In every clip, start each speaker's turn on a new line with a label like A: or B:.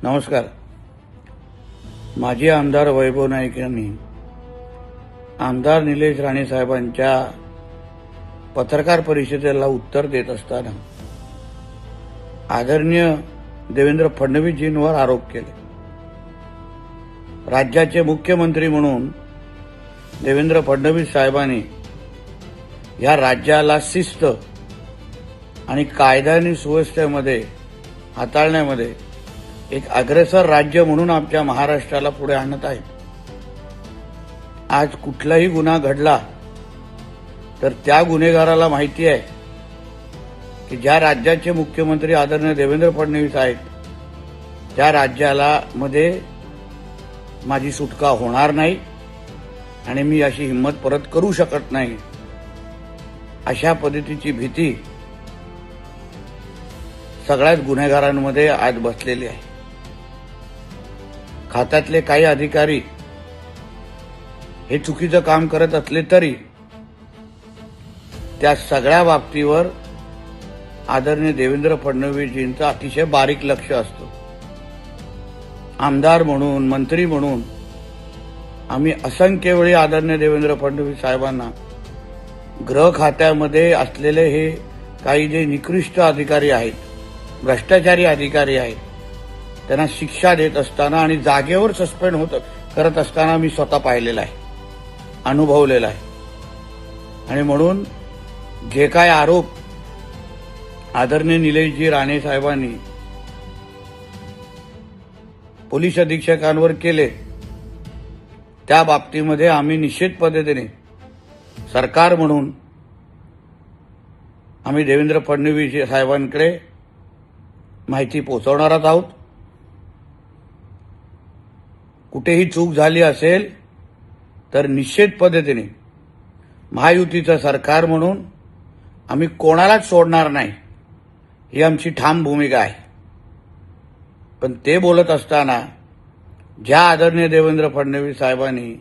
A: नमस्कार. माजी आमदार वैभव नाईक यांनी आमदार निलेश राणे साहेबांच्या पत्रकार परिषदेला उत्तर देत असताना आदरणीय देवेंद्र फडणवीसजींवर आरोप केले. राज्याचे मुख्यमंत्री म्हणून देवेंद्र फडणवीस साहेबांनी या राज्याला शिस्त आणि कायदा आणि सुव्यवस्थेमध्ये हाताळण्यामध्ये एक अग्रेसर राज्य म्हणून आमच्या महाराष्ट्राला पुढे आणत आहेत. आज कुठलाही गुन्हा घडला तर त्या गुन्हेगाराला माहिती आहे की ज्या राज्याचे मुख्यमंत्री आदरणीय देवेंद्र फडणवीस आहेत त्या राज्याला मध्ये माझी सुटका होणार नाही आणि मी अशी हिंमत परत करू शकत नाही. अशा पद्धतीची भीती सगळ्याच गुन्हेगारांमध्ये आज बसलेली आहे. खात्यातले काही अधिकारी हे चुकीचं काम करत असले तरी त्या सगळ्या बाबतीवर आदरणीय देवेंद्र फडणवीसजींचं अतिशय बारीक लक्ष असतं. आमदार म्हणून, मंत्री म्हणून आम्ही असंख्य वेळी आदरणीय देवेंद्र फडणवीस साहेबांना गृह खात्यामध्ये असलेले हे काही जे निकृष्ट अधिकारी आहेत, भ्रष्टाचारी अधिकारी आहेत, त्यांना शिक्षा देत असताना आणि जागेवर सस्पेंड करत असताना मी स्वतः पाहिलेला आहे, अनुभवलेला आहे. आणि म्हणून जे काय आरोप आदरणीय निलेशजी राणे साहेबांनी पोलीस अधीक्षकांवर केले त्या बाबतीमध्ये आम्ही निश्चित पद्धतीने सरकार म्हणून आम्ही देवेंद्र फडणवीस साहेबांकडे माहिती पोहोचवणारच आहोत. कुठेही चूक झाली असेल तर निश्चित पद्धतीने महायुतीचं सरकार म्हणून आम्ही कोणालाच सोडणार नाही ही आमची ठाम भूमिका आहे. पण ते बोलत असताना ज्या आदरणीय देवेंद्र फडणवीस साहेबांनी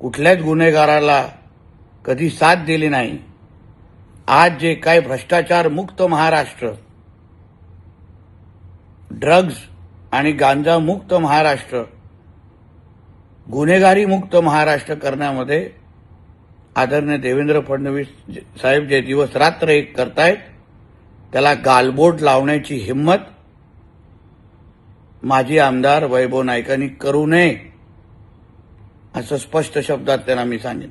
A: कुठल्याच गुन्हेगाराला कधी साथ दिली नाही, आज जे काही भ्रष्टाचार मुक्त महाराष्ट्र, ड्रग्ज आणि गांजा मुक्त महाराष्ट्र, गुन्हेगारी मुक्त महाराष्ट्र करण्यामध्ये आदरणीय देवेंद्र फडणवीस साहेब जे दिवस रात्र एक करतायत त्याला गालबोट लावण्याची हिंमत माजी आमदार वैभव नाईकांनी करू नये असं स्पष्ट शब्दात त्यांना मी सांगेन.